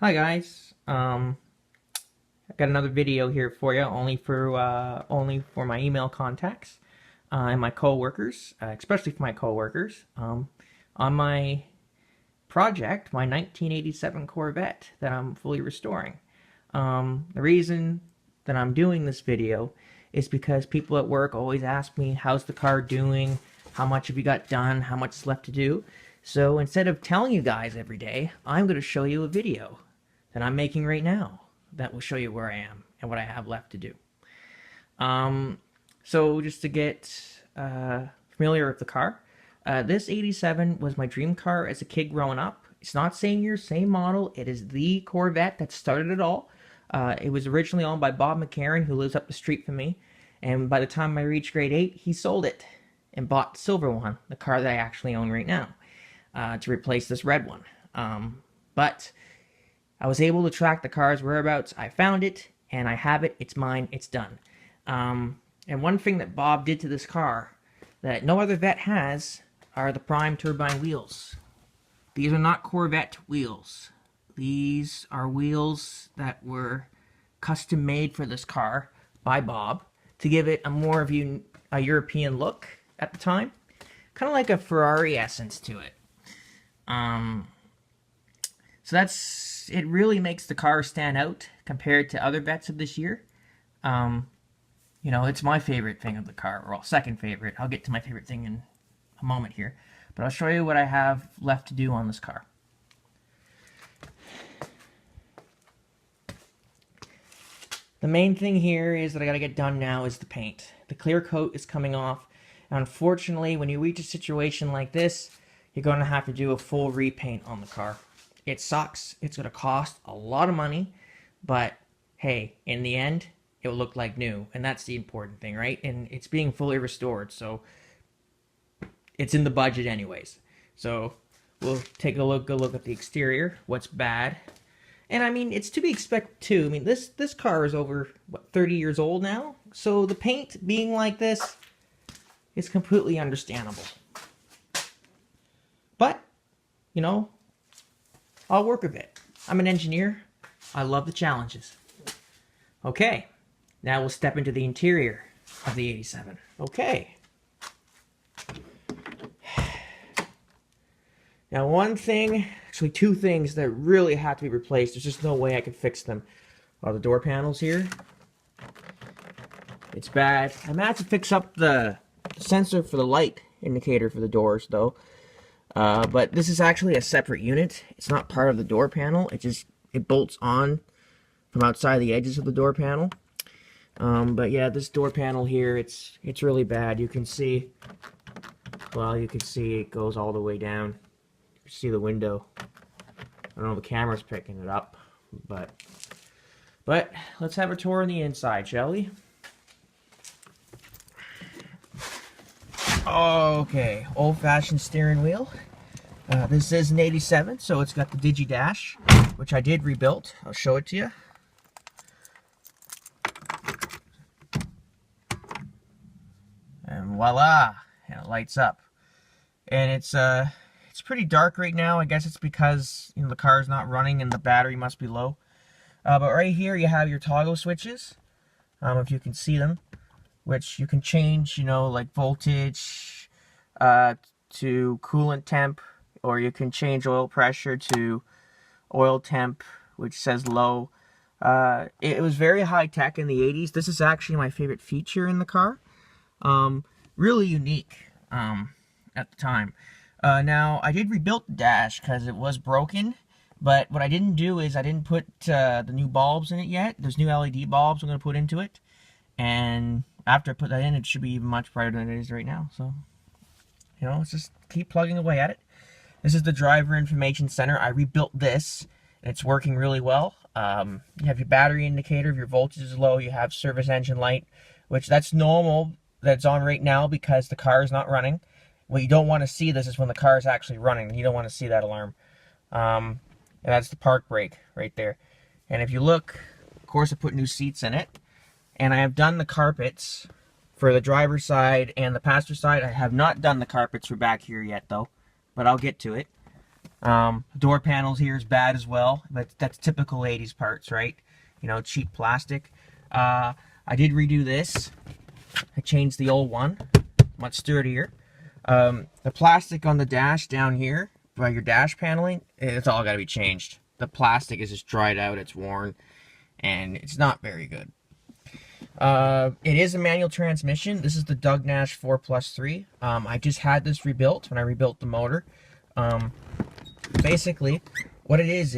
Hi guys. I got another video here for you, only for my email contacts and my coworkers, especially for my coworkers. On my project, my 1987 Corvette that I'm fully restoring. The reason that I'm doing this video is because people at work always ask me, how's the car doing? How much have you got done? How much is left to do? So instead of telling you guys every day, I'm going to show you a video that I'm making right now that will show you where I am and what I have left to do. So just to get familiar with the car, this 87 was my dream car as a kid growing up. It's not same year, same model. It is the Corvette that started it all. It was originally owned by Bob McCarran, who lives up the street from me. And by the time I reached grade 8, he sold it and bought the silver one, the car that I actually own right now, to replace this red one. But I was able to track the car's whereabouts. I found it, and I have it. It's mine. It's done. And one thing that Bob did to this car that no other Vette has are the prime turbine wheels. These are not Corvette wheels. These are wheels that were custom made for this car by Bob to give it a more of a European look at the time. Kind of like a Ferrari essence to it. So it really makes the car stand out compared to other Vettes of this year. You know, it's my favorite thing of the car, or second favorite. I'll get to my favorite thing in a moment here. But I'll show you what I have left to do on this car. The main thing here is that I gotta get done now is the paint. The clear coat is coming off. And unfortunately, when you reach a situation like this, you're going to have to do a full repaint on the car. It sucks. It's going to cost a lot of money, but hey, in the end, it will look like new, and that's the important thing, right? And it's being fully restored, so it's in the budget anyways. So we'll take a look at the exterior, what's bad. And I mean, it's to be expected too. I mean, this car is over, what, 30 years old now? So the paint being like this is completely understandable. But, you know, I'll work with it. I'm an engineer. I love the challenges. Okay, now we'll step into the interior of the 87. Okay. Now one thing, actually two things that really have to be replaced. There's just no way I could fix them. Oh, the door panels here. It's bad. I might have to fix up the sensor for the light indicator for the doors though. But this is actually a separate unit. It's not part of the door panel. It bolts on from outside the edges of the door panel. But yeah, this door panel here, it's really bad. You can see, well, you can see it goes all the way down. You can see the window. I don't know if the camera's picking it up, but let's have a tour on the inside, shall we? Okay, old-fashioned steering wheel. This is an 87, so it's got the Digi Dash, which I did rebuild. I'll show it to you. And voila, and it lights up. And it's pretty dark right now. I guess it's because, you know, the car's not running and the battery must be low. But right here you have your toggle switches, if you can see them, which you can change, you know, like voltage to coolant temp, or you can change oil pressure to oil temp, which says low. It was very high tech in the 80s. This is actually my favorite feature in the car. Really unique at the time. Now, I did rebuild the dash because it was broken, but what I didn't do is I didn't put the new bulbs in it yet. There's new LED bulbs I'm going to put into it, and after I put that in, it should be even much brighter than it is right now. So, you know, let's just keep plugging away at it. This is the driver information center. I rebuilt this, and it's working really well. You have your battery indicator. If your voltage is low, you have service engine light, which that's normal. That's on right now because the car is not running. What you don't want to see this is when the car is actually running. You don't want to see that alarm. And that's the park brake right there. And if you look, of course, I put new seats in it. And I have done the carpets for the driver's side and the passenger side. I have not done the carpets for back here yet, though. But I'll get to it. Door panels here is bad as well, but that's typical 80s parts, right? You know, cheap plastic. I did redo this. I changed the old one, much sturdier. The plastic on the dash down here, by your dash paneling, it's all got to be changed. The plastic is just dried out, it's worn, and it's not very good. It is a manual transmission. This is the Doug Nash 4+3. I just had this rebuilt when I rebuilt the motor. Basically, what it is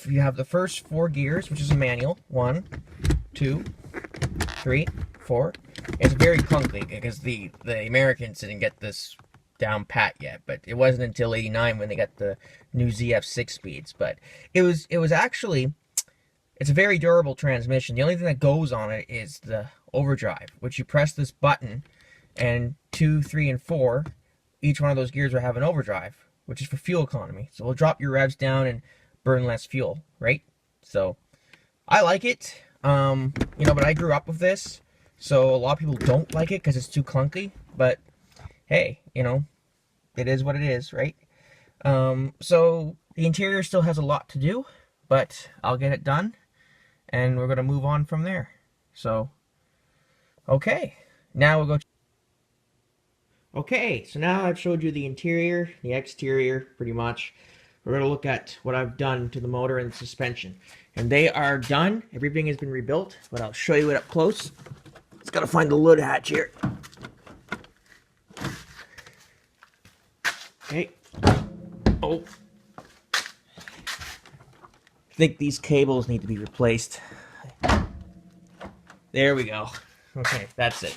you have the first 4 gears, which is a manual. 1, 2, 3, 4. It's very clunky because the Americans didn't get this down pat yet, but it wasn't until '89 when they got the new ZF6 speeds. But it was actually, it's a very durable transmission. The only thing that goes on it is the overdrive, which you press this button, and 2, 3, and 4, each one of those gears will have an overdrive, which is for fuel economy. So it'll drop your revs down and burn less fuel, right? So I like it, you know, but I grew up with this, so a lot of people don't like it because it's too clunky. But hey, you know, it is what it is, right? So the interior still has a lot to do, but I'll get it done, and we're gonna move on from there. So, okay, now we'll go. Okay, so now I've showed you the interior, the exterior, pretty much. We're going to look at what I've done to the motor and the suspension. And they are done. Everything has been rebuilt, but I'll show you it up close. Just got to find the lid hatch here. Okay. Oh. I think these cables need to be replaced. There we go. Okay, that's it.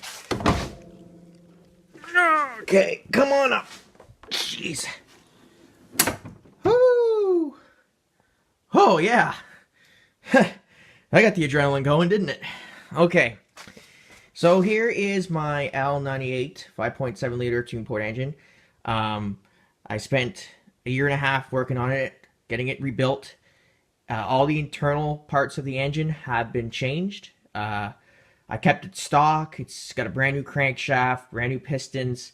Okay, come on up. Jeez. Woo! Oh, yeah. I got the adrenaline going, didn't it? Okay. So here is my L98 5.7 liter 2-port engine. I spent a year and a half working on it, getting it rebuilt. All the internal parts of the engine have been changed. I kept it stock. It's got a brand new crankshaft, brand new pistons,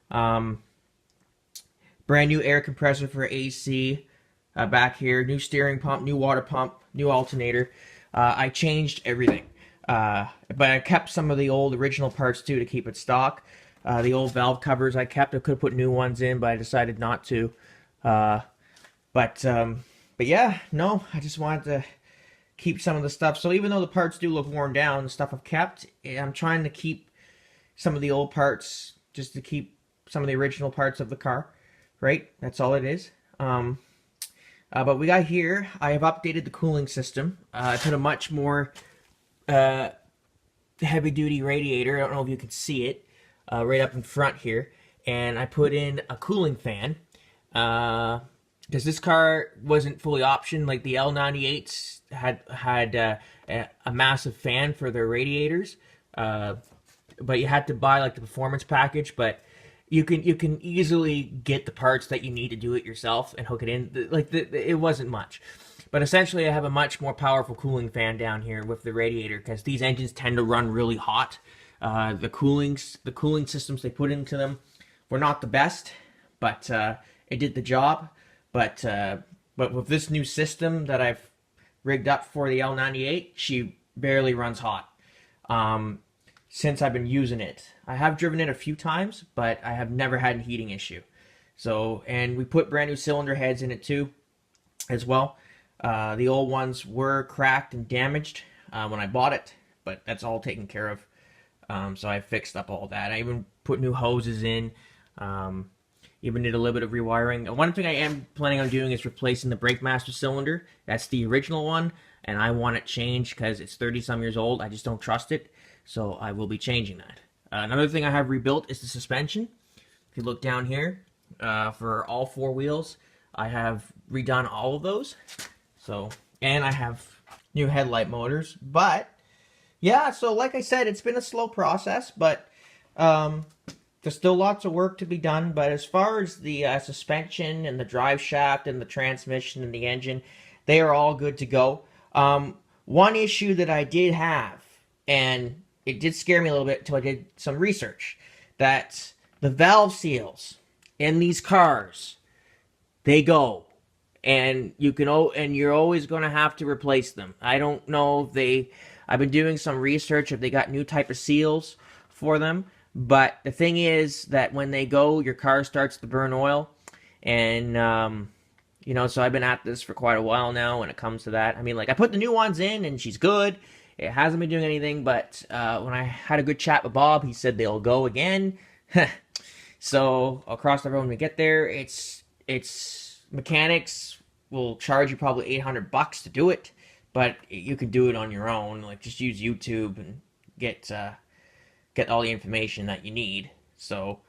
brand new air compressor for AC back here, new steering pump, new water pump, new alternator. I changed everything. But I kept some of the old original parts too to keep it stock. The old valve covers I kept. I could have put new ones in, but I decided not to. But yeah, no, I just wanted to keep some of the stuff. So even though the parts do look worn down, the stuff I've kept, I'm trying to keep some of the old parts just to keep some of the original parts of the car, right? That's all it is. But we got here, I have updated the cooling system. I put a much more heavy-duty radiator. I don't know if you can see it right up in front here. And I put in a cooling fan. Because this car wasn't fully optioned. Like the L98s had a massive fan for their radiators, but you had to buy like the performance package. But you can easily get the parts that you need to do it yourself and hook it in. It wasn't much, but essentially I have a much more powerful cooling fan down here with the radiator because these engines tend to run really hot. The cooling systems they put into them were not the best, but it did the job. But with this new system that I've rigged up for the L98, she barely runs hot since I've been using it. I have driven it a few times, but I have never had a heating issue. So, and we put brand new cylinder heads in it too, as well. The old ones were cracked and damaged when I bought it, but that's all taken care of. So I fixed up all that. I even put new hoses in. Even did a little bit of rewiring. One thing I am planning on doing is replacing the brake master cylinder. That's the original one, and I want it changed because it's 30-some years old. I just don't trust it, so I will be changing that. Another thing I have rebuilt is the suspension. If you look down here, for all 4 wheels, I have redone all of those. So, and I have new headlight motors. But, yeah, so like I said, it's been a slow process, but there's still lots of work to be done. But as far as the suspension and the drive shaft and the transmission and the engine, they are all good to go. One issue that I did have, and it did scare me a little bit until I did some research, that the valve seals in these cars, they go. and you're always going to have to replace them. I don't know if I've been doing some research if they got new type of seals for them, but the thing is that when they go, your car starts to burn oil, and so I've been at this for quite a while now when it comes to that. I mean, like, I put the new ones in and she's good. It hasn't been doing anything, but when I had a good chat with Bob, he said they'll go again. So I'll cross the road when we get there. It's mechanics will charge you probably $800 to do it, but you can do it on your own. Like, just use YouTube and get all the information that you need. So,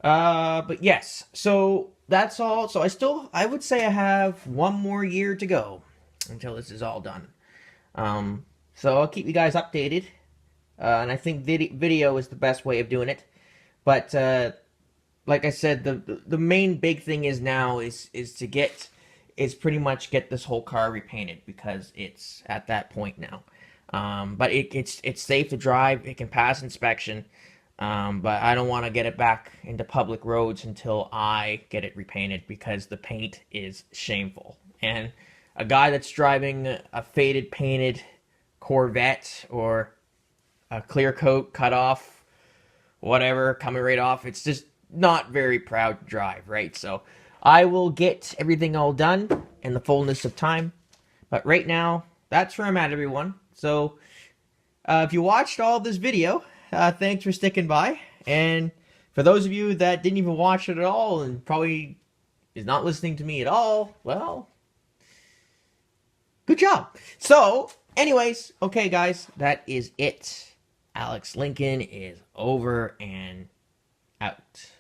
but yes, so that's all. So I would say I have one more year to go until this is all done. So I'll keep you guys updated, and I think video is the best way of doing it. But like I said, the main big thing is now is pretty much get this whole car repainted, because it's at that point now. But it's safe to drive. It can pass inspection. But I don't want to get it back into public roads until I get it repainted, because the paint is shameful. And a guy that's driving a faded painted Corvette or a clear coat cut off, whatever, coming right off, it's just not very proud to drive, right? So I will get everything all done in the fullness of time. But right now, that's where I'm at, everyone. So if you watched all of this video, thanks for sticking by. And for those of you that didn't even watch it at all and probably is not listening to me at all, well, good job. So, anyways, okay, guys, that is it. Alex Lincoln is over and out.